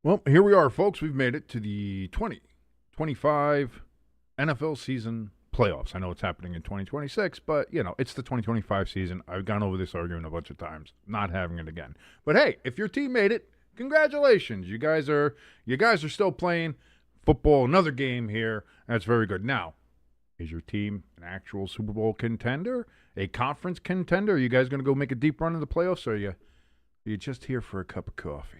Well, here we are, folks. We've made it to the 2025 NFL season playoffs. I know it's happening in 2026, but, it's the 2025 season. I've gone over this argument a bunch of times, not having it again. But, hey, if your team made it, congratulations. You guys are still playing football, another game here. That's very good. Now, is your team an actual Super Bowl contender, a conference contender? Are you guys going to go make a deep run in the playoffs, or are you just here for a cup of coffee?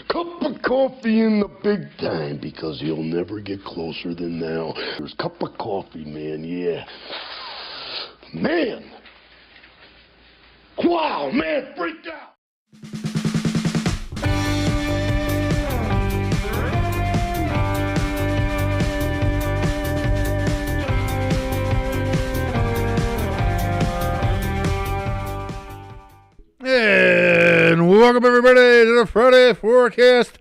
Cup of coffee in the big time, because you'll never get closer than now. There's cup of coffee, man, yeah. Man! Wow, man, freaked out! And welcome, everybody, to the Friday forecast.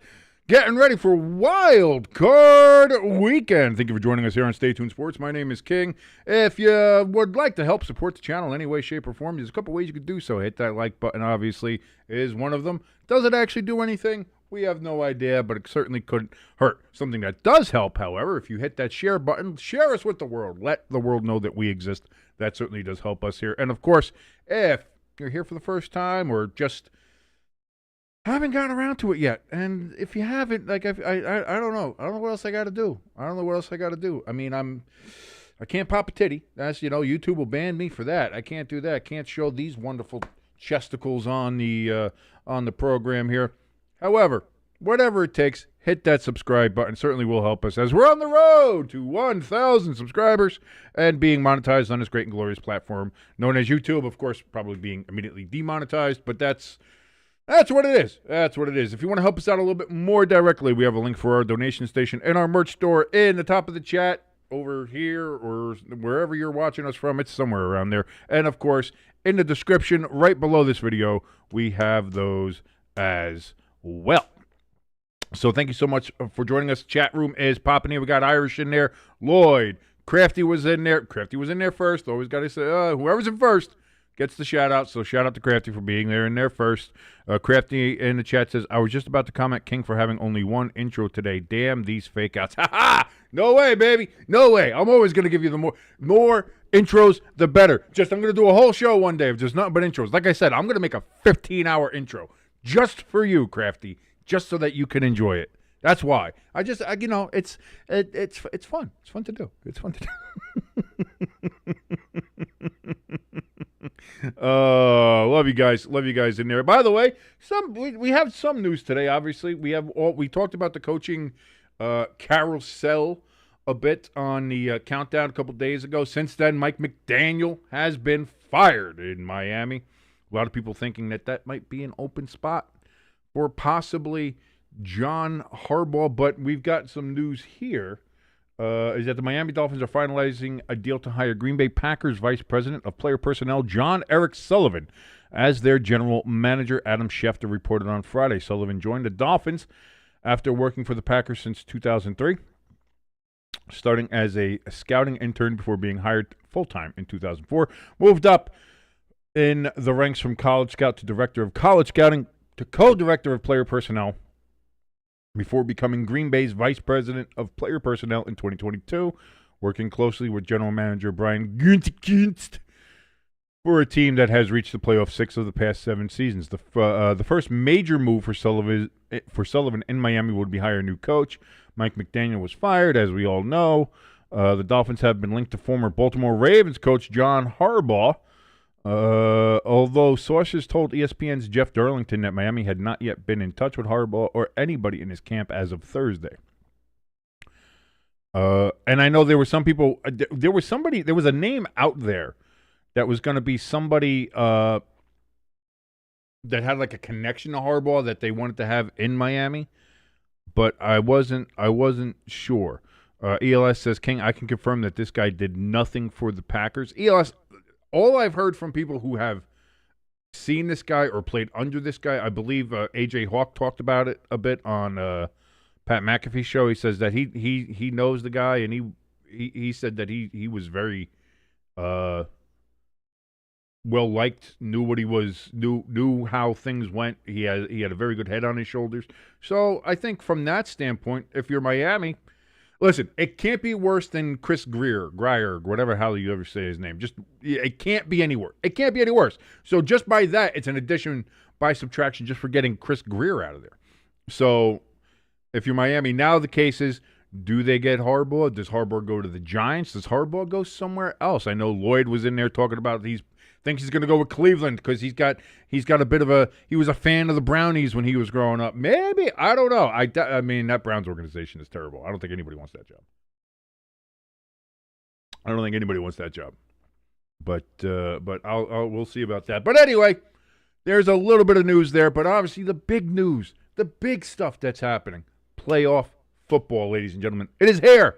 Getting ready for Wild Card Weekend. Thank you for joining us here on Stay Tuned Sports. My name is King. If you would like to help support the channel in any way, shape, or form, there's a couple ways you could do so. Hit that like button, obviously, is one of them. Does it actually do anything? We have no idea, but it certainly couldn't hurt. Something that does help, however, if you hit that share button, share us with the world. Let the world know that we exist. That certainly does help us here. And, of course, if you're here for the first time or just haven't gotten around to it yet, and if you haven't, I don't know. I don't know what else I got to do. I mean, I can't pop a titty. That's, YouTube will ban me for that. I can't do that. I can't show these wonderful chesticles on the program here. However, whatever it takes, hit that subscribe button. Certainly will help us as we're on the road to 1,000 subscribers and being monetized on this great and glorious platform known as YouTube. Of course, probably being immediately demonetized, but that's what it is. That's what it is. If you want to help us out a little bit more directly, we have a link for our donation station and our merch store in the top of the chat over here or wherever you're watching us from. It's somewhere around there. And, of course, in the description right below this video, we have those as well. So thank you so much for joining us. Chat room is popping in. We got Irish in there. Lloyd. Crafty was in there. Crafty was in there first. Always got to say, whoever's in first gets the shout out. So shout out to Crafty for being there in there first. Crafty in the chat says, I was just about to comment King for having only one intro today. Damn these fake outs. Ha ha! No way, baby. No way. I'm always going to give you the more intros, the better. I'm going to do a whole show one day of just nothing but intros. Like I said, I'm going to make a 15-hour intro just for you, Crafty, just so that you can enjoy it. That's why. It's fun. It's fun to do. It's fun to do. Love you guys. Love you guys in there. By the way, we have some news today. Obviously, we talked about the coaching carousel a bit on the countdown a couple days ago. Since then, Mike McDaniel has been fired in Miami. A lot of people thinking that might be an open spot for possibly John Harbaugh, but we've got some news here. Is that the Miami Dolphins are finalizing a deal to hire Green Bay Packers Vice President of Player Personnel John Eric Sullivan as their general manager. Adam Schefter reported on Friday. Sullivan joined the Dolphins after working for the Packers since 2003, starting as a scouting intern before being hired full-time in 2004. Moved up in the ranks from college scout to director of college scouting to co-director of player personnel before becoming Green Bay's vice president of player personnel in 2022, working closely with general manager Brian Gutekunst for a team that has reached the playoffs 6 of the past 7 seasons. The first major move for Sullivan in Miami would be hire a new coach. Mike McDaniel was fired, as we all know. The Dolphins have been linked to former Baltimore Ravens coach John Harbaugh, although sources told ESPN's Jeff Darlington that Miami had not yet been in touch with Harbaugh or anybody in his camp as of Thursday. And I know there were some people, there was a name out there that was going to be somebody that had like a connection to Harbaugh that they wanted to have in Miami, but I wasn't sure. ELS says, King, I can confirm that this guy did nothing for the Packers. ELS, all I've heard from people who have seen this guy or played under this guy, I believe A.J. Hawk talked about it a bit on Pat McAfee's show. He says that he knows the guy, and he said that he was very well liked, knew what he was, knew how things went. He had a very good head on his shoulders. So I think from that standpoint, if you're Miami, listen, it can't be worse than Chris Grier, whatever hell you ever say his name. Just it can't be any worse. It can't be any worse. So just by that, it's an addition by subtraction just for getting Chris Grier out of there. So if you're Miami, now the case is, do they get Harbaugh? Does Harbaugh go to the Giants? Does Harbaugh go somewhere else? I know Lloyd was in there talking about thinks he's going to go with Cleveland because he's got a bit of he was a fan of the Brownies when he was growing up. Maybe, I don't know. I mean, that Browns organization is terrible. I don't think anybody wants that job. I don't think anybody wants that job. But we'll see about that. But anyway, there's a little bit of news there, but obviously the big news, the big stuff that's happening, playoff football, ladies and gentlemen. It is here.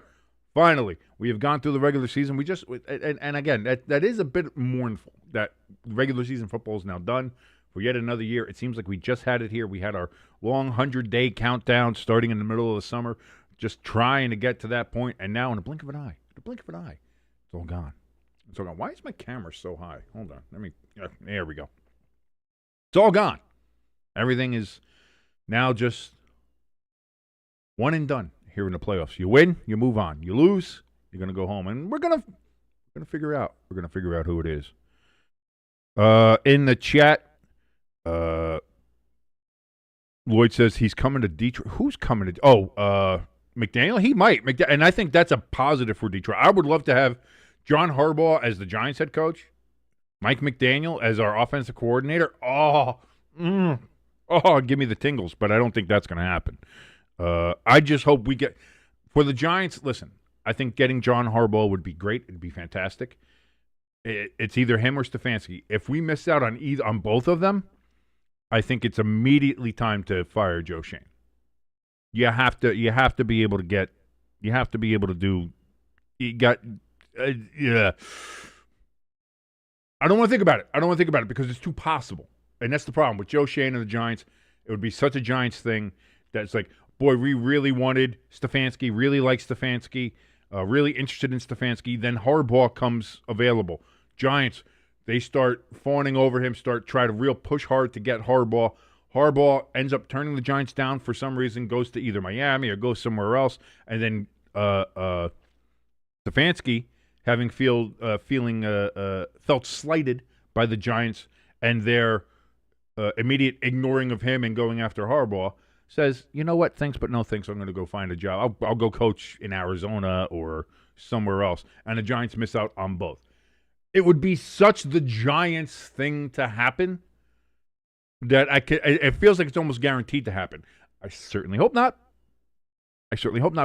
Finally, we have gone through the regular season. And again, that is a bit mournful that regular season football is now done for yet another year. It seems like we just had it here. We had our long 100-day countdown starting in the middle of the summer, just trying to get to that point. And now in a blink of an eye, it's all gone. It's all gone. Why is my camera so high? Hold on. There we go. It's all gone. Everything is now just one and done here in the playoffs. You win, you move on. You lose, you're going to go home. And we're going to figure out. We're going to figure out who it is. In the chat, Lloyd says he's coming to Detroit. Who's coming to? McDaniel. He might. And I think that's a positive for Detroit. I would love to have John Harbaugh as the Giants head coach, Mike McDaniel as our offensive coordinator. Give me the tingles. But I don't think that's going to happen. I just hope we get for the Giants. Listen, I think getting John Harbaugh would be great. It'd be fantastic. It's either him or Stefanski. If we miss out on both of them, I think it's immediately time to fire Joe Schoen. You have to be able to get. You have to be able to do. Yeah. I don't want to think about it. Because it's too possible, and that's the problem with Joe Schoen and the Giants. It would be such a Giants thing that's like, boy, we really wanted Stefanski, really like Stefanski, really interested in Stefanski. Then Harbaugh comes available. Giants, they start fawning over him, try to real push hard to get Harbaugh. Harbaugh ends up turning the Giants down for some reason, goes to either Miami or goes somewhere else, and then Stefanski felt slighted by the Giants and their immediate ignoring of him and going after Harbaugh, says, you know what, thanks but no thanks, I'm going to go find a job. I'll go coach in Arizona or somewhere else. And the Giants miss out on both. It would be such the Giants thing to happen that it feels like it's almost guaranteed to happen. I certainly hope not.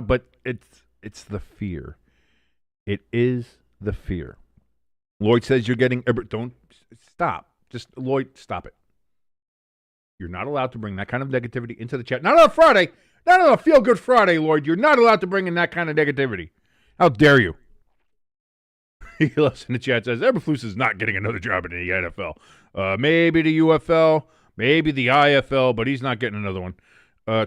But it's the fear. It is the fear. Lloyd says you're getting, don't stop. Just Lloyd, stop it. You're not allowed to bring that kind of negativity into the chat. Not on a Friday. Not on a feel-good Friday, Lloyd. You're not allowed to bring in that kind of negativity. How dare you? He loves in the chat, says, Eberflus is not getting another job in the NFL. Maybe the UFL, maybe the IFL, but he's not getting another one.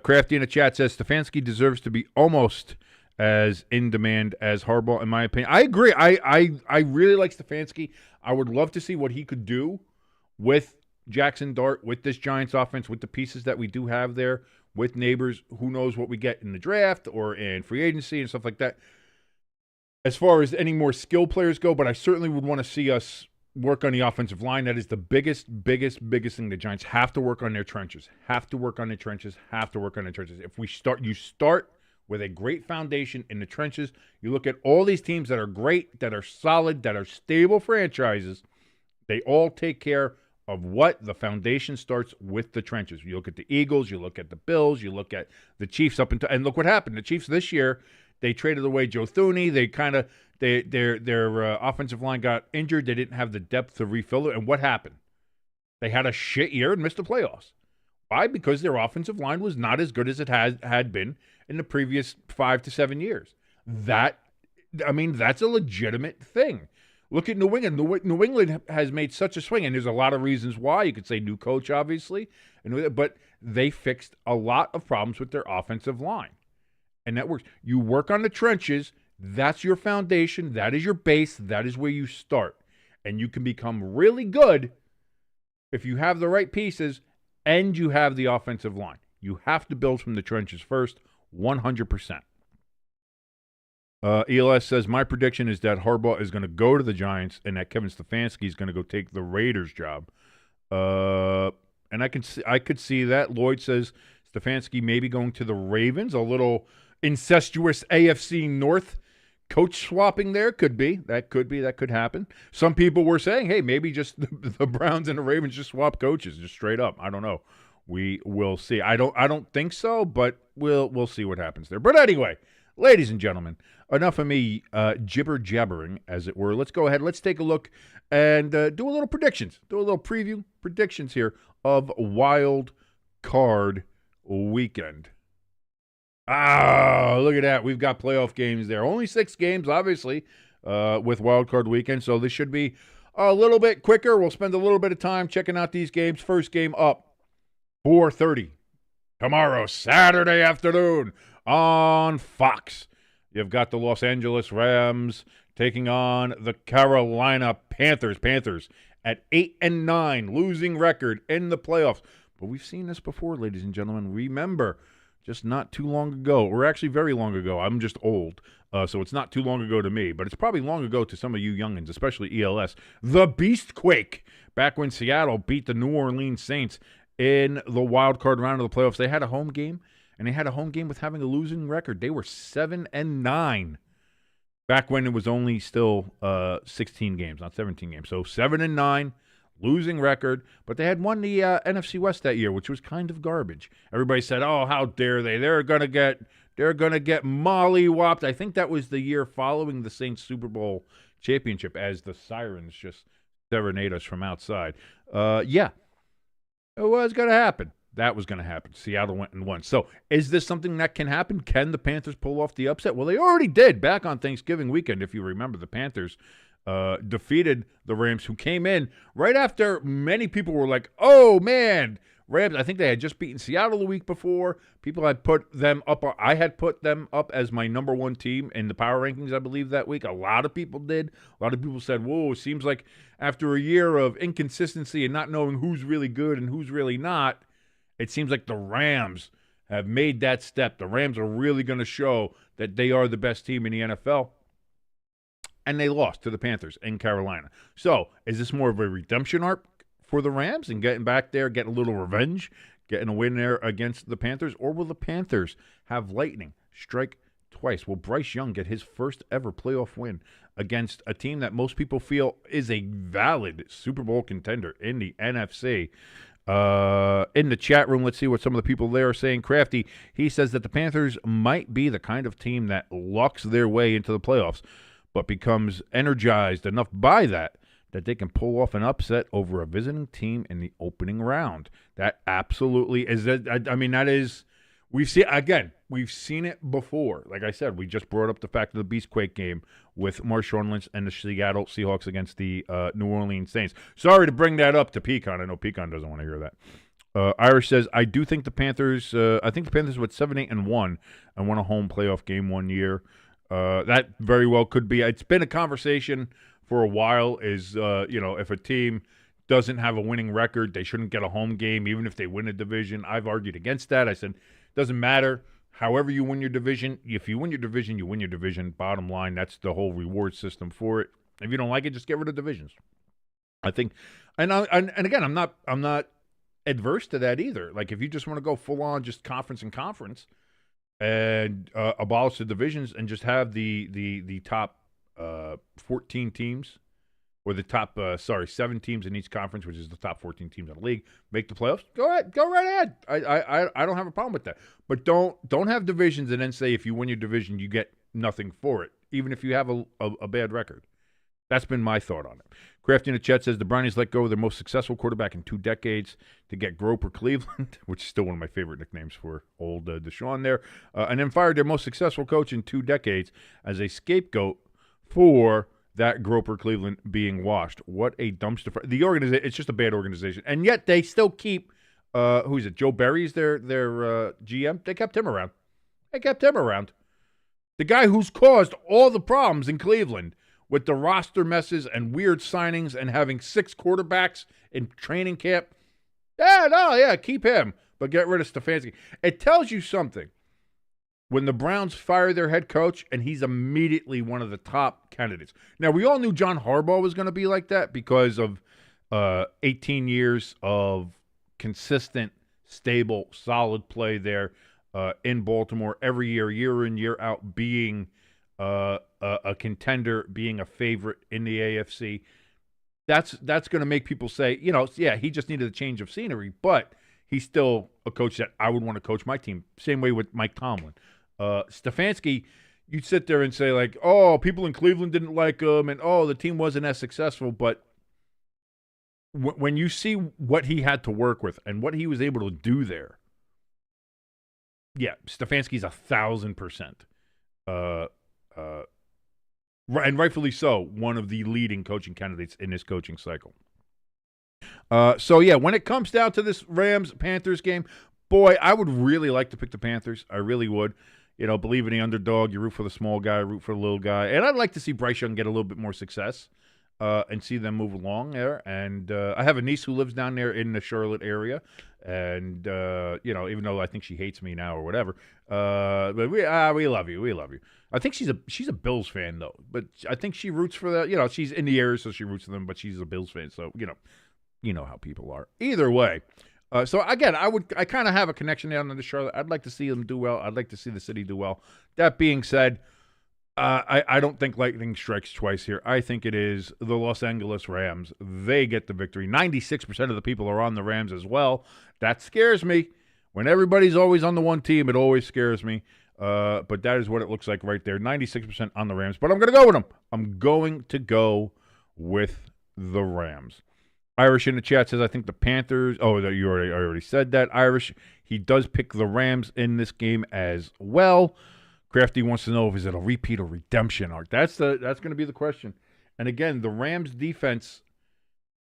Crafty in the chat says, Stefanski deserves to be almost as in demand as Harbaugh, in my opinion. I agree. I really like Stefanski. I would love to see what he could do with Jackson Dart, with this Giants offense, with the pieces that we do have there, with Neighbors. Who knows what we get in the draft or in free agency and stuff like that. As far as any more skill players go, but I certainly would want to see us work on the offensive line. That is the biggest thing. The Giants have to work on their trenches. If you start with a great foundation in the trenches, you look at all these teams that are great, that are solid, that are stable franchises, they all take care of what the foundation starts with the trenches. You look at the Eagles, you look at the Bills, you look at the Chiefs and look what happened. The Chiefs this year, they traded away Joe Thuney. Their offensive line got injured. They didn't have the depth to refill it. And what happened? They had a shit year and missed the playoffs. Why? Because their offensive line was not as good as it had been in the previous 5 to 7 years. That's a legitimate thing. Look at New England. New England has made such a swing, and there's a lot of reasons why. You could say new coach, obviously, but they fixed a lot of problems with their offensive line. And that works. You work on the trenches. That's your foundation. That is your base. That is where you start. And you can become really good if you have the right pieces and you have the offensive line. You have to build from the trenches first, 100%. ELS says, my prediction is that Harbaugh is going to go to the Giants and that Kevin Stefanski is going to go take the Raiders job. And I could see that. Lloyd says Stefanski may be going to the Ravens. A little incestuous AFC North coach swapping there could be. That could happen. Some people were saying, hey, maybe just the Browns and the Ravens just swap coaches, just straight up. I don't know. We will see. I don't think so, but we'll see what happens there. But anyway, ladies and gentlemen, enough of me jibber-jabbering, as it were. Let's go ahead. Let's take a look and do a little predictions. Do a little preview predictions here of Wild Card Weekend. Look at that. We've got playoff games there. Only 6 games, obviously, with Wild Card Weekend, so this should be a little bit quicker. We'll spend a little bit of time checking out these games. First game up, 4:30 tomorrow, Saturday afternoon on Fox. You've got the Los Angeles Rams taking on the Carolina Panthers. Panthers at 8-9, losing record in the playoffs. But we've seen this before, ladies and gentlemen. Remember, just not too long ago, or actually very long ago. I'm just old, so it's not too long ago to me, but it's probably long ago to some of you youngins, especially ELS. The Beastquake, back when Seattle beat the New Orleans Saints in the wild card round of the playoffs. They had a home game, and they had a home game with having a losing record. They were 7-9 back when it was only still 16 games, not 17 games. So 7-9, losing record, but they had won the NFC West that year, which was kind of garbage. Everybody said, "Oh, how dare they? They're gonna get mollywopped." I think that was the year following the Saints Super Bowl championship, as the sirens just serenade us from outside. Yeah. It was going to happen. That was going to happen. Seattle went and won. So is this something that can happen? Can the Panthers pull off the upset? Well, they already did back on Thanksgiving weekend. If you remember, the Panthers defeated the Rams, who came in right after many people were like, oh, man, Rams. I think they had just beaten Seattle the week before. People had put them up. I had put them up as my number 1 team in the power rankings, I believe, that week. A lot of people did. A lot of people said, whoa, it seems like after a year of inconsistency and not knowing who's really good and who's really not, it seems like the Rams have made that step. The Rams are really going to show that they are the best team in the NFL. And they lost to the Panthers in Carolina. So is this more of a redemption arc for the Rams and getting back there, getting a little revenge, getting a win there against the Panthers? Or will the Panthers have lightning strike twice? Will Bryce Young get his first ever playoff win against a team that most people feel is a valid Super Bowl contender in the NFC? In the chat room, let's see what some of the people there are saying. Crafty, he says that the Panthers might be the kind of team that lucks their way into the playoffs, but becomes energized enough by that they can pull off an upset over a visiting team in the opening round. That absolutely is. I mean, that is, we've seen it before. Like I said, we just brought up the fact of the Beastquake game with Marshawn Lynch and the Seattle Seahawks against the New Orleans Saints. Sorry to bring that up to Pecan. I know Pecan doesn't want to hear that. Irish says, I do think the Panthers, went 7-8-1 and won a home playoff game one year. That very well could be. It's been a conversation for a while is, if a team doesn't have a winning record, they shouldn't get a home game, even if they win a division. I've argued against that. I said, it doesn't matter. However you win your division, if you win your division, you win your division. Bottom line, that's the whole reward system for it. If you don't like it, just get rid of divisions. I think, and again, I'm not adverse to that either. Like if you just want to go full on just conference and abolish the divisions and just have the top 14 teams, or the top 7 teams in each conference, which is the top 14 teams in the league, make the playoffs. Go right ahead. I don't have a problem with that. But don't have divisions and then say if you win your division you get nothing for it, even if you have a bad record. That's been my thought on it. Crafty in the chat says the Brownies let go of their most successful quarterback in 2 decades to get Groper Cleveland, which is still one of my favorite nicknames for old Deshaun there, and then fired their most successful coach in 2 decades as a scapegoat for that Groper Cleveland being washed. What a dumpster fire. The organization, it's just a bad organization. And yet they still keep, who is it, Joe Barry's their GM? They kept him around. The guy who's caused all the problems in Cleveland with the roster messes and weird signings and having 6 quarterbacks in training camp. Keep him, but get rid of Stefanski. It tells you something. When the Browns fire their head coach, and he's immediately one of the top candidates. Now, we all knew John Harbaugh was going to be like that because of 18 years of consistent, stable, solid play there in Baltimore every year, year in, year out, being a contender, being a favorite in the AFC. That's going to make people say, he just needed a change of scenery, but he's still a coach that I would want to coach my team. Same way with Mike Tomlin. Stefanski, you'd sit there and say, like, oh, people in Cleveland didn't like him, and, oh, the team wasn't as successful. But when you see what he had to work with and what he was able to do there, yeah, Stefanski's 1,000%. And rightfully so, one of the leading coaching candidates in this coaching cycle. When it comes down to this Rams-Panthers game, boy, I would really like to pick the Panthers. I really would. Believe in the underdog. You root for the small guy, root for the little guy. And I'd like to see Bryce Young get a little bit more success and see them move along there. And I have a niece who lives down there in the Charlotte area. And, even though I think she hates me now or whatever, but we love you. We love you. I think she's a Bills fan, though. But I think she roots for the, she's in the area, so she roots for them, but she's a Bills fan. So, you know how people are. Either way. Again, I kind of have a connection down in the Charlotte. I'd like to see them do well. I'd like to see the city do well. That being said, I don't think lightning strikes twice here. I think it is the Los Angeles Rams. They get the victory. 96% of the people are on the Rams as well. That scares me. When everybody's always on the one team, it always scares me. But that is what it looks like right there. 96% on the Rams. But I'm going to go with them. I'm going to go with the Rams. Irish in the chat says, I think the Panthers. Oh, I already said that. Irish, he does pick the Rams in this game as well. Crafty wants to know if is it a repeat or redemption arc. That's going to be the question. And again, the Rams defense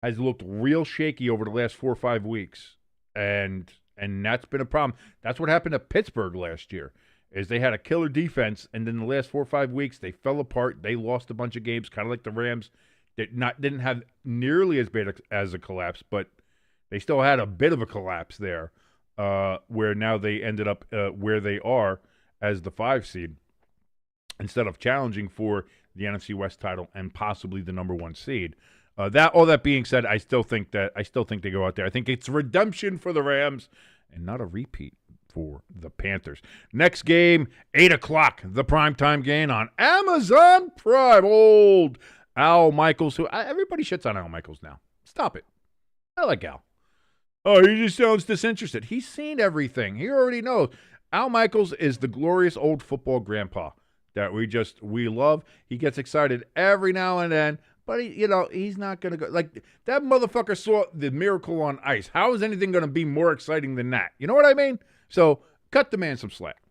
has looked real shaky over the last 4 or 5 weeks, and that's been a problem. That's what happened to Pittsburgh last year. Is they had a killer defense, and then the last 4 or 5 weeks they fell apart. They lost a bunch of games, kind of like the Rams. Didn't have nearly as bad as a collapse, but they still had a bit of a collapse there, where now they ended up where they are as the 5 seed instead of challenging for the NFC West title and possibly the number 1 seed. All that being said, I still think they go out there. I think it's redemption for the Rams and not a repeat for the Panthers. Next game, 8:00, the primetime game on Amazon Prime. Old Al Michaels, who everybody shits on Al Michaels now. Stop it. I like Al. Oh, he just sounds disinterested. He's seen everything. He already knows. Al Michaels is the glorious old football grandpa that we love. He gets excited every now and then, but he's not going to go. Like, that motherfucker saw the Miracle on Ice. How is anything going to be more exciting than that? You know what I mean? So cut the man some slack.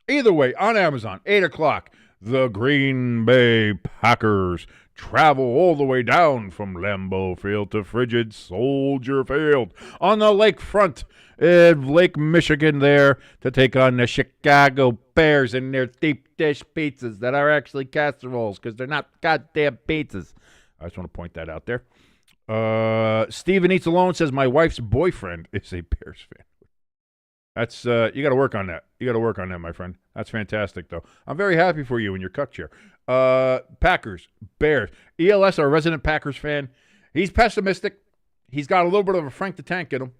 Either way, on Amazon, 8:00, the Green Bay Packers travel all the way down from Lambeau Field to frigid Soldier Field on the lakefront in Lake Michigan there to take on the Chicago Bears and their deep dish pizzas that are actually casseroles because they're not goddamn pizzas. I just want to point that out there. Steven Eats Alone says, my wife's boyfriend is a Bears fan. That's you got to work on that. You got to work on that, my friend. That's fantastic, though. I'm very happy for you in your cuck chair. Packers, Bears. ELS, our resident Packers fan, he's pessimistic. He's got a little bit of a Frank the Tank in him,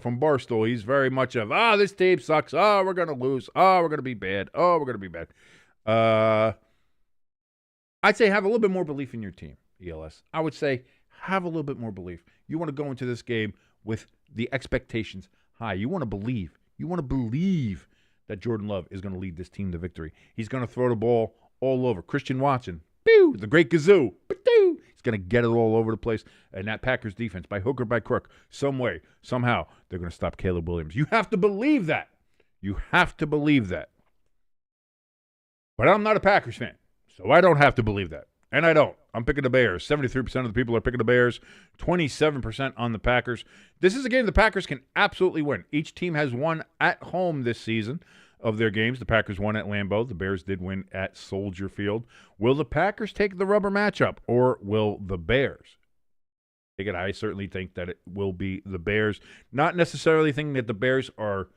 from Barstool. He's very much of, this team sucks. Oh, we're going to lose. Oh, we're going to be bad. Oh, we're going to be bad. I'd say have a little bit more belief in your team, ELS. I would say have a little bit more belief. You want to go into this game with the expectations high. You want to believe. You want to believe that Jordan Love is going to lead this team to victory. He's going to throw the ball all over. Christian Watson, pew, the great Gazoo, pew, he's going to get it all over the place. And that Packers defense, by hook or by crook, some way, somehow, they're going to stop Caleb Williams. You have to believe that. You have to believe that. But I'm not a Packers fan, so I don't have to believe that. And I don't. I'm picking the Bears. 73% of the people are picking the Bears, 27% on the Packers. This is a game the Packers can absolutely win. Each team has won at home this season. of their games. The Packers won at Lambeau. The Bears did win at Soldier Field. Will the Packers take the rubber matchup, or will the Bears take it? I certainly think that it will be the Bears. Not necessarily thinking that the Bears are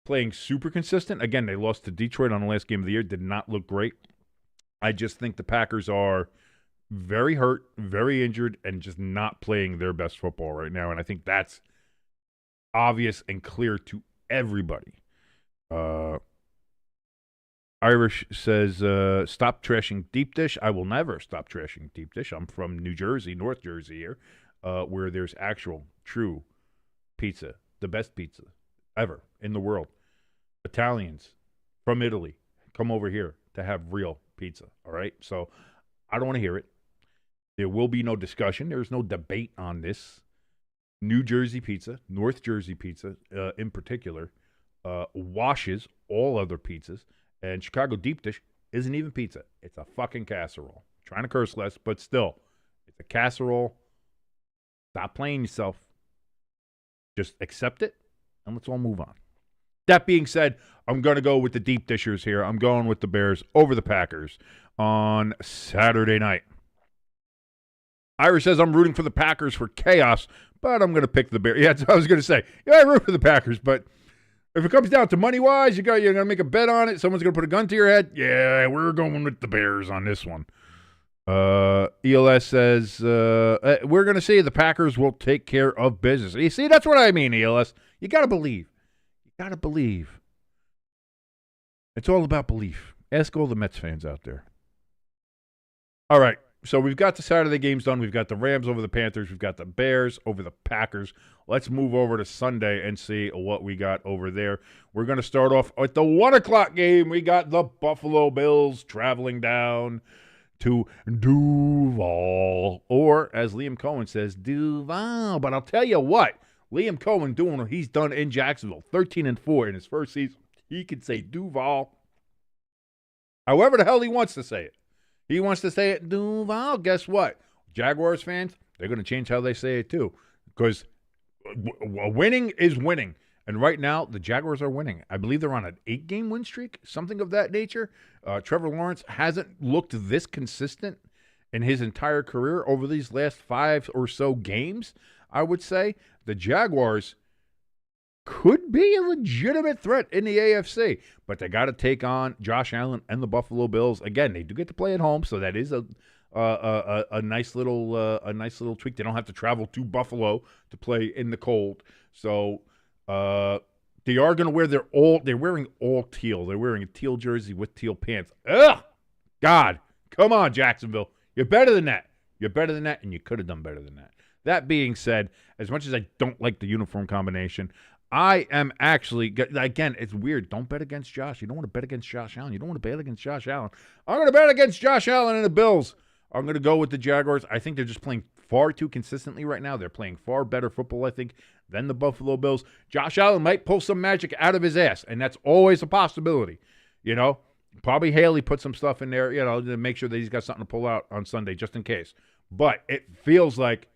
playing super consistent. Again, they lost to Detroit on the last game of the year. Did not look great. I just think the Packers are very hurt, very injured, and just not playing their best football right now. And I think that's obvious and clear to everybody. Irish says, stop trashing deep dish. I will never stop trashing deep dish. I'm from New Jersey, North Jersey here, where there's actual, true pizza, the best pizza ever in the world. Italians from Italy come over here to have real pizza, all right? So I don't want to hear it. There will be no discussion. There's no debate on this. New Jersey pizza, North Jersey pizza in particular, washes all other pizzas. And Chicago deep dish isn't even pizza. It's a fucking casserole. I'm trying to curse less, but still, it's a casserole. Stop playing yourself. Just accept it, and let's all move on. That being said, I'm going to go with the deep dishers here. I'm going with the Bears over the Packers on Saturday night. Irish says, I'm rooting for the Packers for chaos, but I'm going to pick the Bears. Yeah, that's what I was going to say. Yeah, I root for the Packers, but if it comes down to money-wise, you're going to make a bet on it. Someone's going to put a gun to your head. Yeah, we're going with the Bears on this one. ELS says, we're going to see the Packers will take care of business. You see, that's what I mean, ELS. You got to believe. You got to believe. It's all about belief. Ask all the Mets fans out there. All right. So we've got the Saturday games done. We've got the Rams over the Panthers. We've got the Bears over the Packers. Let's move over to Sunday and see what we got over there. We're going to start off at the 1 o'clock game. We got the Buffalo Bills traveling down to Duval, or as Liam Cohen says, Duval. But I'll tell you what, Liam Cohen doing what he's done in Jacksonville, 13-4 in his first season. He can say Duval however the hell he wants to say it. He wants to say it Duval. Guess what? Jaguars fans, they're going to change how they say it too, because winning is winning. And right now, the Jaguars are winning. I believe they're on an 8-game win streak, something of that nature. Trevor Lawrence hasn't looked this consistent in his entire career over these last 5 or so games, I would say. The Jaguars could be a legitimate threat in the AFC, but they got to take on Josh Allen and the Buffalo Bills. Again, they do get to play at home, so that is a nice little tweak. They don't have to travel to Buffalo to play in the cold. So they are going to wear they're wearing all teal. They're wearing a teal jersey with teal pants. Ugh! God, come on, Jacksonville. You're better than that. You're better than that, and you could have done better than that. That being said, as much as I don't like the uniform combination, I am actually, again, it's weird. Don't bet against Josh. You don't want to bet against Josh Allen. You don't want to bet against Josh Allen. I'm going to bet against Josh Allen and the Bills. I'm going to go with the Jaguars. I think they're just playing far too consistently right now. They're playing far better football, I think, than the Buffalo Bills. Josh Allen might pull some magic out of his ass, and that's always a possibility. You know, probably Haley put some stuff in there, to make sure that he's got something to pull out on Sunday just in case. But it feels like,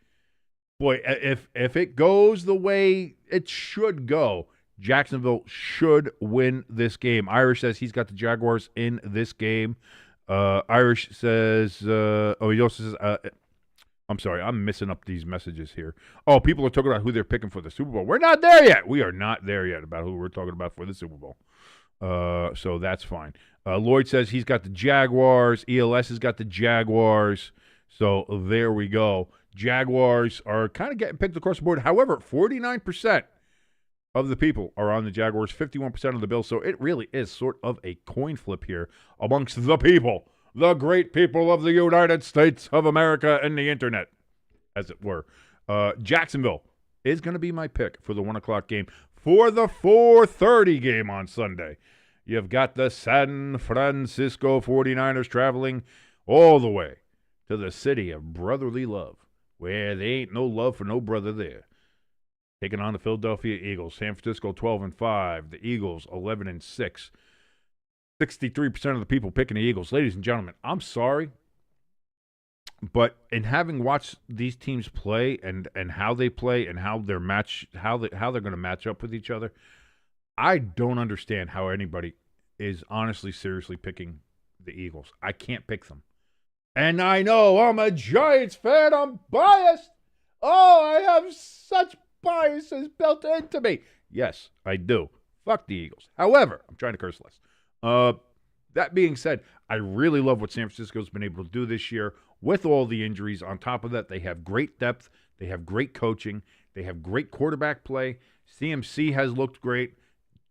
boy, if it goes the way it should go, Jacksonville should win this game. Irish says he's got the Jaguars in this game. Irish says, he also says, I'm sorry, I'm messing up these messages here. Oh, people are talking about who they're picking for the Super Bowl. We're not there yet. We are not there yet about who we're talking about for the Super Bowl. So that's fine. Lloyd says he's got the Jaguars. ELS has got the Jaguars. So there we go. Jaguars are kind of getting picked across the board. However, 49% of the people are on the Jaguars, 51% of the Bills. So it really is sort of a coin flip here amongst the people, the great people of the United States of America and the internet, as it were. Jacksonville is going to be my pick for the 1 o'clock game. For the 4:30 game on Sunday, you've got the San Francisco 49ers traveling all the way to the city of brotherly love, where there ain't no love for no brother there. Taking on the Philadelphia Eagles. San Francisco 12-5. The Eagles 11-6. 63% of the people picking the Eagles. Ladies and gentlemen, I'm sorry, but in having watched these teams play and how they play and how they're going to match up with each other, I don't understand how anybody is honestly, seriously picking the Eagles. I can't pick them. And I know I'm a Giants fan. I'm biased. Oh, I have such biases built into me. Yes, I do. Fuck the Eagles. However, I'm trying to curse less. That being said, I really love what San Francisco's been able to do this year with all the injuries. On top of that, they have great depth. They have great coaching. They have great quarterback play. CMC has looked great.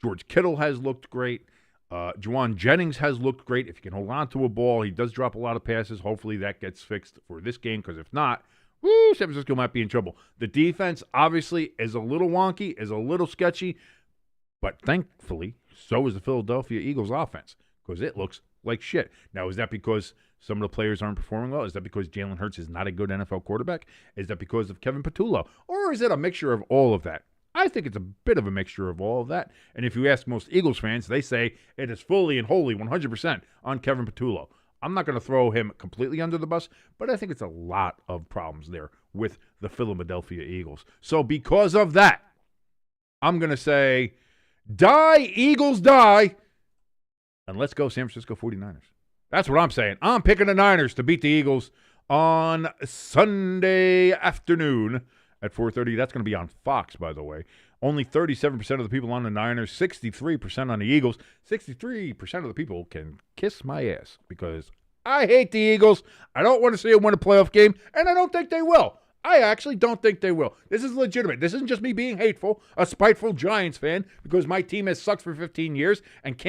George Kittle has looked great. Juwan Jennings has looked great. If you can hold on to a ball, he does drop a lot of passes. Hopefully that gets fixed for this game, because if not, San Francisco might be in trouble. The defense, obviously, is a little wonky, is a little sketchy, but thankfully, so is the Philadelphia Eagles offense, because it looks like shit. Now, is that because some of the players aren't performing well? Is that because Jalen Hurts is not a good NFL quarterback? Is that because of Kevin Patullo? Or is it a mixture of all of that? I think it's a bit of a mixture of all of that. And if you ask most Eagles fans, they say it is fully and wholly 100% on Kevin Patullo. I'm not going to throw him completely under the bus, but I think it's a lot of problems there with the Philadelphia Eagles. So because of that, I'm going to say, die, Eagles, die. And let's go San Francisco 49ers. That's what I'm saying. I'm picking the Niners to beat the Eagles on Sunday afternoon at 4:30. That's going to be on Fox, by the way. Only 37% of the people on the Niners, 63% on the Eagles. 63% of the people can kiss my ass because I hate the Eagles. I don't want to see them win a playoff game, and I don't think they will. I actually don't think they will. This is legitimate. This isn't just me being hateful, a spiteful Giants fan, because my team has sucked for 15 years and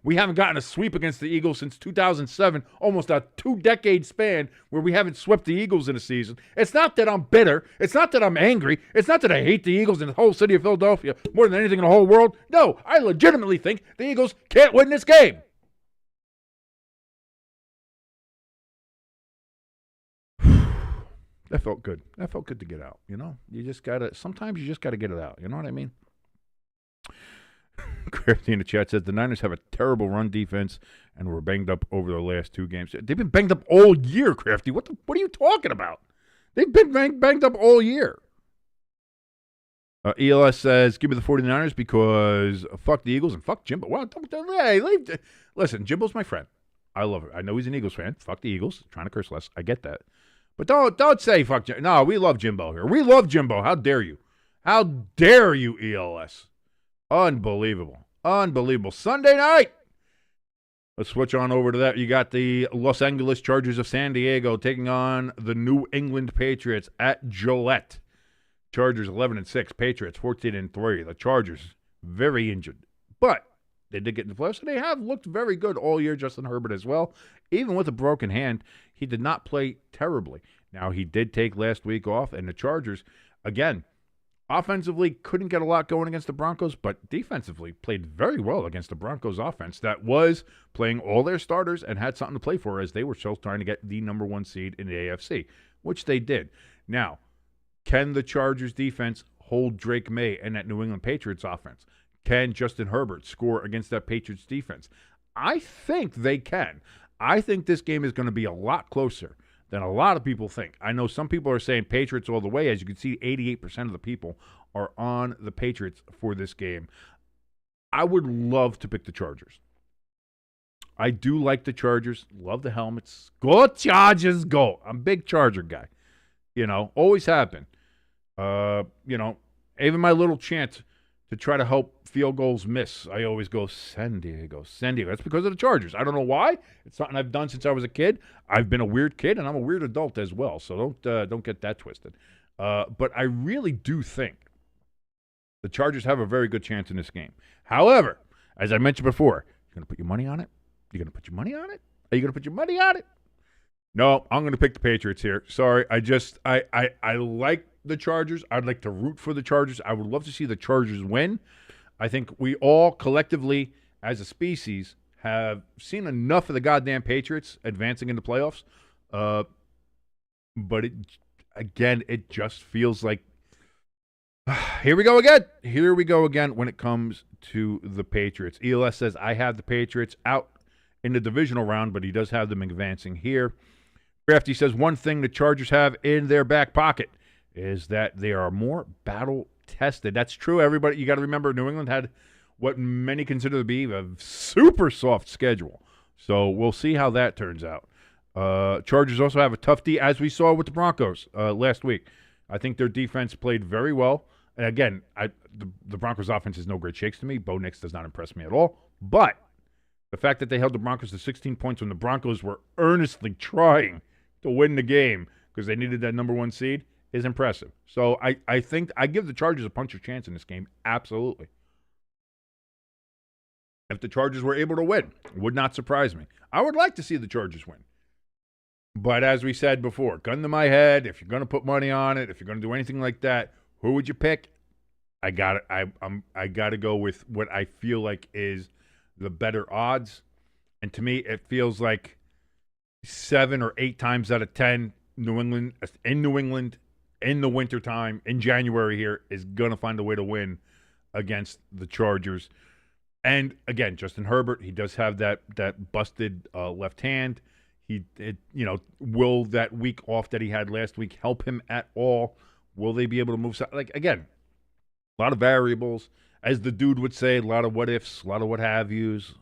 we haven't gotten a sweep against the Eagles since 2007, almost a 2-decade span where we haven't swept the Eagles in a season. It's not that I'm bitter. It's not that I'm angry. It's not that I hate the Eagles in the whole city of Philadelphia more than anything in the whole world. No, I legitimately think the Eagles can't win this game. That felt good. That felt good to get out, you know? Sometimes you just got to get it out, you know what I mean? Crafty in the chat says the Niners have a terrible run defense and were banged up over the last 2 games. They've been banged up all year, Crafty. What are you talking about? They've been banged up all year. ELS says, give me the 49ers because fuck the Eagles and fuck Jimbo. Well, listen, Jimbo's my friend. I love it. I know he's an Eagles fan. Fuck the Eagles. Trying to curse less. I get that. But don't say fuck Jimbo. No, we love Jimbo here. We love Jimbo. How dare you? How dare you, ELS? Unbelievable. Unbelievable. Sunday night. Let's switch on over to that. You got the Los Angeles Chargers of San Diego taking on the New England Patriots at Gillette. Chargers 11-6. Patriots 14-3. The Chargers very injured. But they did get in the playoffs, and they have looked very good all year. Justin Herbert as well. Even with a broken hand, he did not play terribly. Now, he did take last week off, and the Chargers, again, offensively couldn't get a lot going against the Broncos, but defensively played very well against the Broncos offense that was playing all their starters and had something to play for as they were still trying to get the number 1 seed in the AFC, which they did. Now, can the Chargers defense hold Drake May and that New England Patriots offense? Can Justin Herbert score against that Patriots defense? I think they can. I think this game is going to be a lot closer than a lot of people think. I know some people are saying Patriots all the way. As you can see, 88% of the people are on the Patriots for this game. I would love to pick the Chargers. I do like the Chargers. Love the helmets. Go Chargers, go. I'm a big Charger guy. You know, always have been. Even my little chant to try to help field goals miss, I always go San Diego, San Diego. That's because of the Chargers. I don't know why. It's something I've done since I was a kid. I've been a weird kid, and I'm a weird adult as well. So don't get that twisted. But I really do think the Chargers have a very good chance in this game. However, as I mentioned before, you're going to put your money on it? You're going to put your money on it? Are you going to put your money on it? No, I'm going to pick the Patriots here. Sorry, I like the Chargers. I'd like to root for the Chargers. I would love to see the Chargers win. I think we all collectively, as a species, have seen enough of the goddamn Patriots advancing into playoffs. But it just feels like here we go again. Here we go again when it comes to the Patriots. ELS says, I have the Patriots out in the divisional round, but he does have them advancing here. Crafty says, one thing the Chargers have in their back pocket is that they are more battle-tested. That's true, everybody. You got to remember, New England had what many consider to be a super soft schedule. So we'll see how that turns out. Chargers also have a tough D, as we saw with the Broncos last week. I think their defense played very well. And again, the Broncos' offense is no great shakes to me. Bo Nix does not impress me at all. But the fact that they held the Broncos to 16 points when the Broncos were earnestly trying to win the game because they needed that number 1 seed is impressive. So I think I give the Chargers a punch of chance in this game. Absolutely. If the Chargers were able to win, it would not surprise me. I would like to see the Chargers win. But as we said before, gun to my head, if you're going to put money on it, if you're going to do anything like that, who would you pick? I got to go with what I feel like is the better odds. And to me, it feels like 7 or 8 times out of 10, New England, in the wintertime, in January here, is going to find a way to win against the Chargers. And again, Justin Herbert, he does have that busted left hand. Will that week off that he had last week help him at all? Will they be able to move? Like, again, a lot of variables. As the dude would say, a lot of what ifs, a lot of what have yous.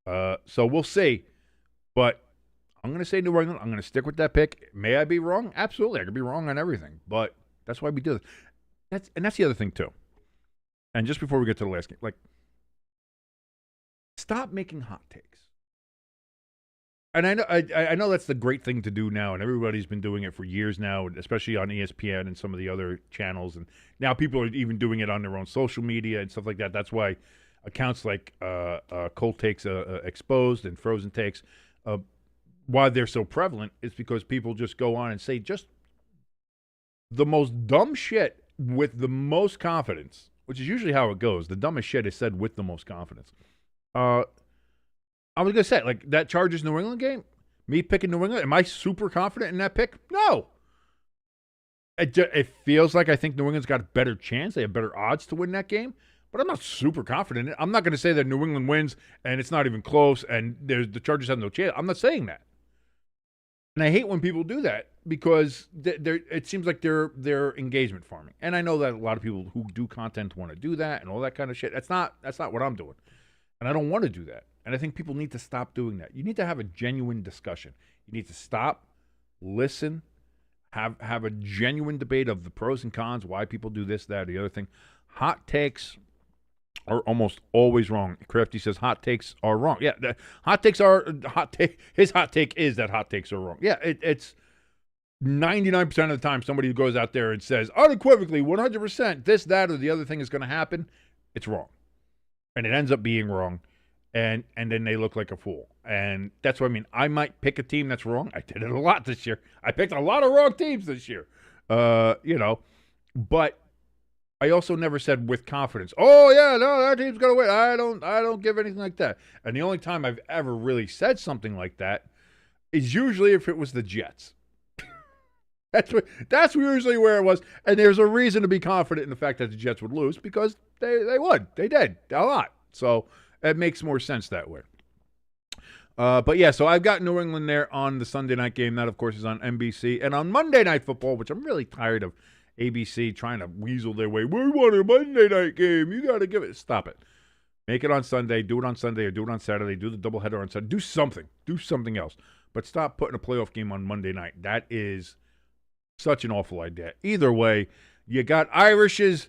So we'll see. But I'm going to say New England. I'm going to stick with that pick. May I be wrong? Absolutely. I could be wrong on everything. But that's why we do this. That's the other thing, too. And just before we get to the last game, stop making hot takes. And I know that's the great thing to do now, and everybody's been doing it for years now, especially on ESPN and some of the other channels. And now people are even doing it on their own social media and stuff like that. That's why accounts like Cold Takes Exposed and Frozen Takes, why they're so prevalent, is because people just go on and say just the most dumb shit with the most confidence, which is usually how it goes. The dumbest shit is said with the most confidence. I was going to say, that Chargers-New England game, me picking New England, am I super confident in that pick? No. It feels like I think New England's got a better chance. They have better odds to win that game, but I'm not super confident in it. I'm not going to say that New England wins and it's not even close and the Chargers have no chance. I'm not saying that. And I hate when people do that because it seems like they're engagement farming. And I know that a lot of people who do content want to do that and all that kind of shit. That's not what I'm doing. And I don't want to do that. And I think people need to stop doing that. You need to have a genuine discussion. You need to stop, listen, have a genuine debate of the pros and cons, why people do this, that, or the other thing. Hot takes are almost always wrong. Crafty says hot takes are wrong. Yeah, hot takes are hot take. His hot take is that hot takes are wrong. Yeah, it's 99% of the time somebody who goes out there and says unequivocally 100% this, that, or the other thing is going to happen, it's wrong. And it ends up being wrong. And then they look like a fool. And that's what I mean. I might pick a team that's wrong. I did it a lot this year. I picked a lot of wrong teams this year. But I also never said with confidence, oh yeah, no, that team's gonna win. I don't give anything like that. And the only time I've ever really said something like that is usually if it was the Jets. That's usually where it was. And there's a reason to be confident in the fact that the Jets would lose because they would. They did a lot. So it makes more sense that way. But yeah, so I've got New England there on the Sunday night game. That, of course, is on NBC. And on Monday Night Football, which I'm really tired of ABC trying to weasel their way. We want a Monday night game. You got to give it. Stop it. Make it on Sunday. Do it on Sunday or do it on Saturday. Do the doubleheader on Sunday. Do something. Do something else. But stop putting a playoff game on Monday night. That is such an awful idea. Either way, you got Irish's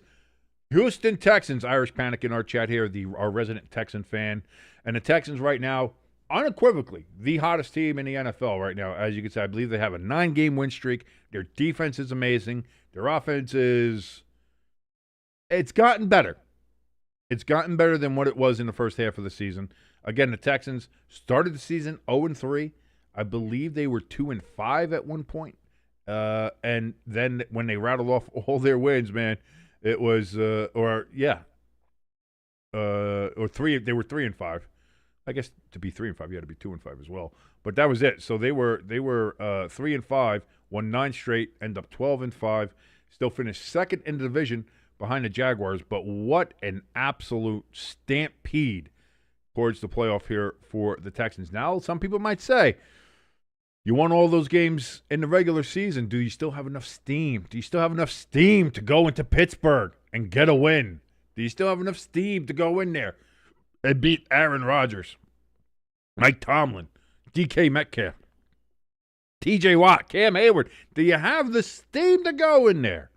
Houston Texans. Irish Panic in our chat here, our resident Texan fan. And the Texans right now, unequivocally, the hottest team in the NFL right now. As you can see, I believe they have a 9-game win streak. Their defense is amazing. Their offense is, it's gotten better. It's gotten better than what it was in the first half of the season. Again, the Texans started the season 0-3. I believe they were 2-5 at one point. And then when they rattled off all their wins, man, it was, or 3, they were 3-5. I guess to be 3-5, you had to be 2-5 as well. But that was it. So they were 3-5, won 9 straight, end up 12-5, still finished second in the division behind the Jaguars. But what an absolute stampede towards the playoff here for the Texans. Now, some people might say, you won all those games in the regular season. Do you still have enough steam? Do you still have enough steam to go into Pittsburgh and get a win? Do you still have enough steam to go in there and beat Aaron Rodgers, Mike Tomlin, DK Metcalf, TJ Watt, Cam Hayward? Do you have the steam to go in there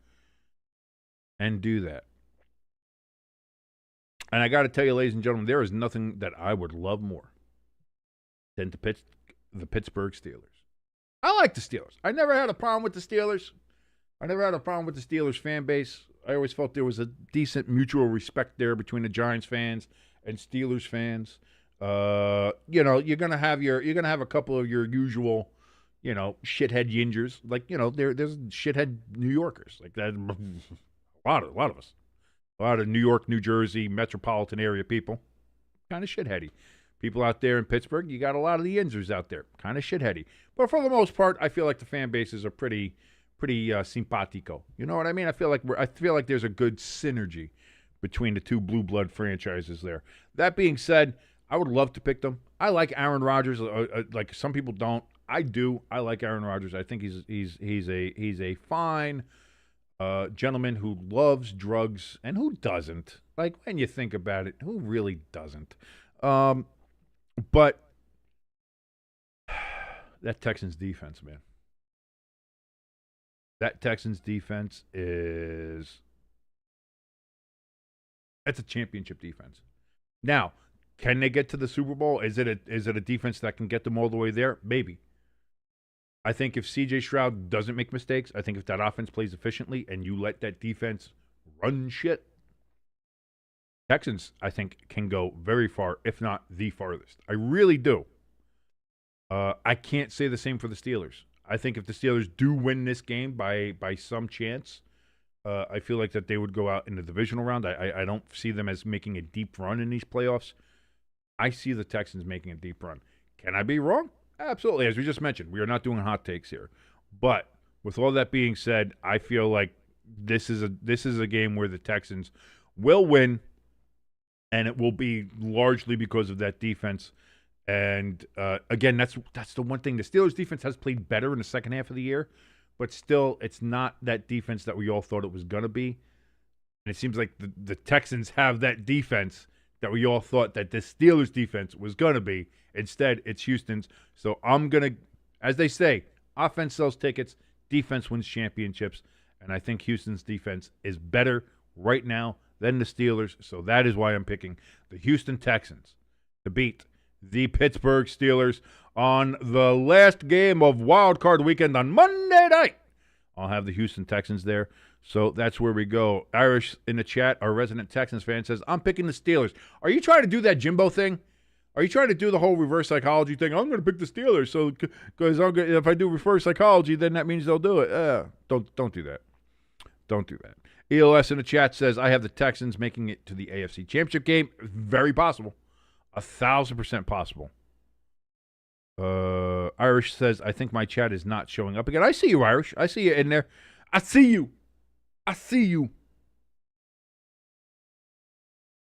and do that? And I got to tell you, ladies and gentlemen, there is nothing that I would love more than to pitch the Pittsburgh Steelers. I like the Steelers. I never had a problem with the Steelers. I never had a problem with the Steelers fan base. I always felt there was a decent mutual respect there between the Giants fans and Steelers fans. You're gonna have a couple of your usual, shithead yingers. Like, there's shithead New Yorkers. Like that, a lot of us. A lot of New York, New Jersey, metropolitan area people, kind of shitheady. People out there in Pittsburgh, you got a lot of the yinzers out there, kind of shitheady. But for the most part, I feel like the fan bases are pretty simpatico. You know what I mean? I feel like there's a good synergy between the two blue blood franchises there. That being said, I would love to pick them. I like Aaron Rodgers. Like some people don't. I do. I like Aaron Rodgers. I think he's a fine gentleman who loves drugs, and who doesn't? Like, when you think about it, who really doesn't? But that Texans defense, man. That Texans defense it's a championship defense. Now, can they get to the Super Bowl? Is it a defense that can get them all the way there? Maybe. I think if C.J. Stroud doesn't make mistakes, I think if that offense plays efficiently and you let that defense run shit, Texans, I think, can go very far, if not the farthest. I really do. I can't say the same for the Steelers. I think if the Steelers do win this game by some chance, I feel like that they would go out in the divisional round. I don't see them as making a deep run in these playoffs. I see the Texans making a deep run. Can I be wrong? Absolutely. As we just mentioned, we are not doing hot takes here. But with all that being said, I feel like this is a game where the Texans will win, and it will be largely because of that defense. And again, that's the one thing. The Steelers' defense has played better in the second half of the year, but still, it's not that defense that we all thought it was going to be. And it seems like the Texans have that defense that we all thought that the Steelers' defense was going to be. Instead, it's Houston's. So I'm going to, as they say, offense sells tickets, defense wins championships. And I think Houston's defense is better right now than the Steelers. So that is why I'm picking the Houston Texans to beat the Pittsburgh Steelers on the last game of Wild Card Weekend on Monday night. I'll have the Houston Texans there. So that's where we go. Irish in the chat, our resident Texans fan, says, I'm picking the Steelers. Are you trying to do that Jimbo thing? Are you trying to do the whole reverse psychology thing? I'm going to pick the Steelers, so because if I do reverse psychology, then that means they'll do it. Don't do that. Don't do that. ELS in the chat says, I have the Texans making it to the AFC Championship game. Very possible. 1,000% possible. Irish says, I think my chat is not showing up again. I see you, Irish. I see you in there. I see you. I see you.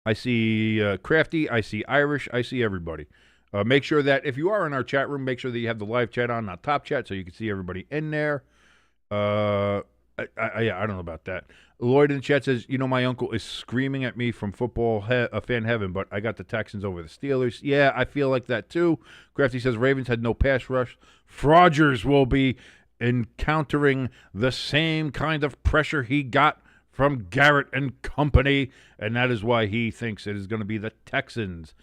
I see Crafty. I see Irish. I see everybody. Make sure that if you are in our chat room, make sure that you have the live chat on, not top chat, so you can see everybody in there. I don't know about that. Lloyd in the chat says, my uncle is screaming at me from football fan heaven, but I got the Texans over the Steelers. Yeah, I feel like that too. Crafty says Ravens had no pass rush. Rodgers will be encountering the same kind of pressure he got from Garrett and company, and that is why he thinks it is going to be the Texans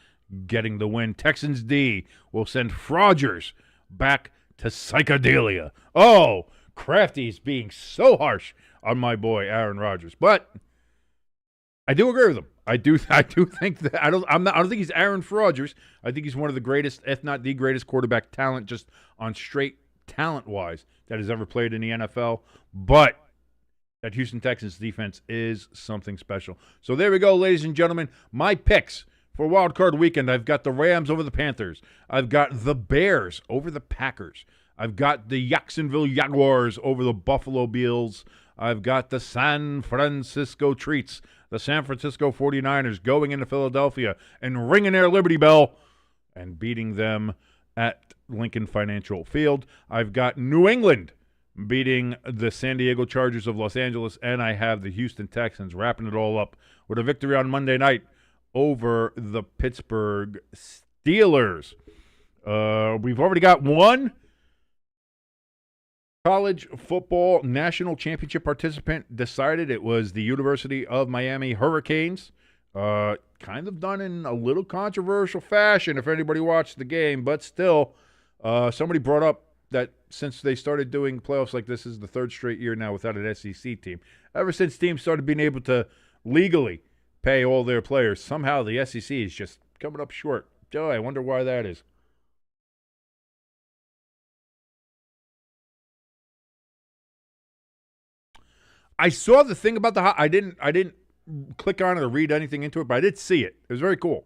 getting the win. Texans D will send Rodgers back to psychedelia. Oh, Crafty's being so harsh on my boy Aaron Rodgers, but I do agree with him. I do think that I don't think he's Aaron Rodgers. I think he's one of the greatest, if not the greatest, quarterback talent just on straight talent wise that has ever played in the NFL. But that Houston Texans defense is something special. So there we go, ladies and gentlemen. My picks for Wild Card Weekend: I've got the Rams over the Panthers. I've got the Bears over the Packers. I've got the Jacksonville Jaguars over the Buffalo Bills. I've got the San Francisco Treats, the San Francisco 49ers, going into Philadelphia and ringing their Liberty Bell and beating them at Lincoln Financial Field. I've got New England beating the San Diego Chargers of Los Angeles, and I have the Houston Texans wrapping it all up with a victory on Monday night over the Pittsburgh Steelers. We've already got one college football national championship participant decided. It was the University of Miami Hurricanes. Kind of done in a little controversial fashion if anybody watched the game, but still, somebody brought up that since they started doing playoffs like this is the third straight year now without an SEC team. Ever since teams started being able to legally pay all their players, somehow the SEC is just coming up short. Joe, I wonder why that is. I saw the thing about the I didn't click on it or read anything into it, but I did see it. It was very cool.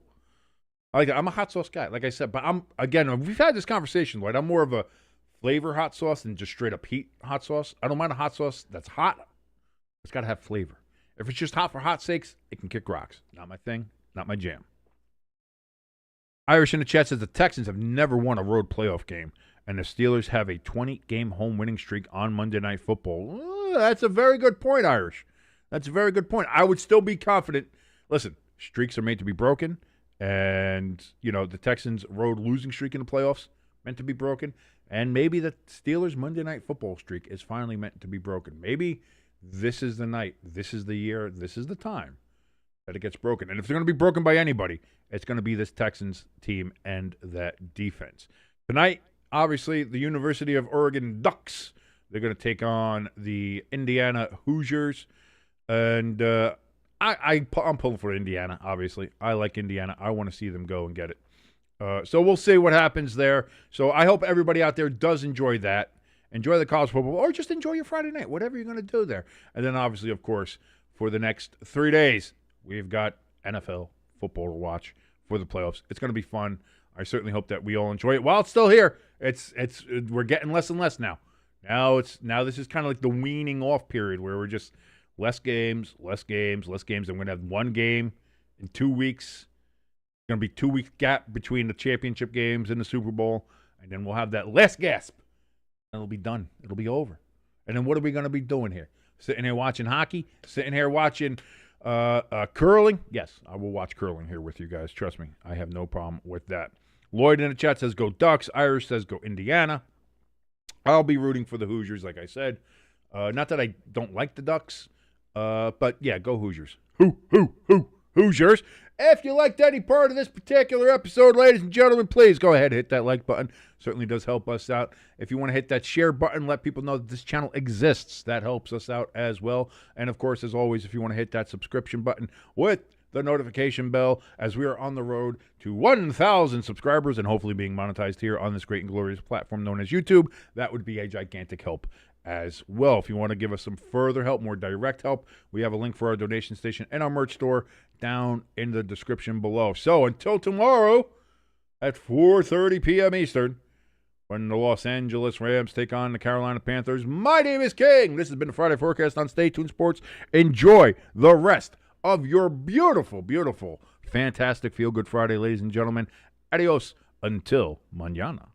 I like it. I'm a hot sauce guy, like I said, but we've had this conversation, Lloyd. I'm more of a flavor hot sauce than just straight up heat hot sauce. I don't mind a hot sauce that's hot. It's got to have flavor. If it's just hot for hot sakes, it can kick rocks. Not my thing, not my jam. Irish in the chat says the Texans have never won a road playoff game, and the Steelers have a 20-game home winning streak on Monday Night Football. That's a very good point, Irish. That's a very good point. I would still be confident. Listen, streaks are made to be broken, and, the Texans' road losing streak in the playoffs meant to be broken, and maybe the Steelers' Monday Night Football streak is finally meant to be broken. Maybe this is the night, this is the year, this is the time that it gets broken. And if they're going to be broken by anybody, it's going to be this Texans team and that defense. Tonight, obviously, the University of Oregon Ducks, they're going to take on the Indiana Hoosiers. And I'm pulling for Indiana, obviously. I like Indiana. I want to see them go and get it. So we'll see what happens there. So I hope everybody out there does enjoy that. Enjoy the college football, or just enjoy your Friday night, whatever you're going to do there. And then, obviously, of course, for the next 3 days, we've got NFL football to watch for the playoffs. It's going to be fun. I certainly hope that we all enjoy it. While it's still here, we're getting less and less now. Now this is kind of like the weaning off period where we're just less games. And we're going to have one game in 2 weeks. It's going to be 2 week gap between the championship games and the Super Bowl. And then we'll have that last gasp. And it'll be done. It'll be over. And then what are we going to be doing here? Sitting here watching hockey? Sitting here watching curling? Yes, I will watch curling here with you guys. Trust me. I have no problem with that. Lloyd in the chat says go Ducks. Irish says go Indiana. I'll be rooting for the Hoosiers, like I said. Not that I don't like the Ducks, but yeah, go Hoosiers. Hoosiers. If you liked any part of this particular episode, ladies and gentlemen, please go ahead and hit that like button. Certainly does help us out. If you want to hit that share button, let people know that this channel exists. That helps us out as well. And, of course, as always, if you want to hit that subscription button with the notification bell, as we are on the road to 1,000 subscribers and hopefully being monetized here on this great and glorious platform known as YouTube, that would be a gigantic help as well. If you want to give us some further help, more direct help, we have a link for our donation station and our merch store down in the description below. So until tomorrow at 4:30 p.m. Eastern, when the Los Angeles Rams take on the Carolina Panthers, my name is King. This has been the Friday Forecast on Stay Tuned Sports. Enjoy the rest of your beautiful, beautiful, fantastic Feel Good Friday, ladies and gentlemen. Adios until mañana.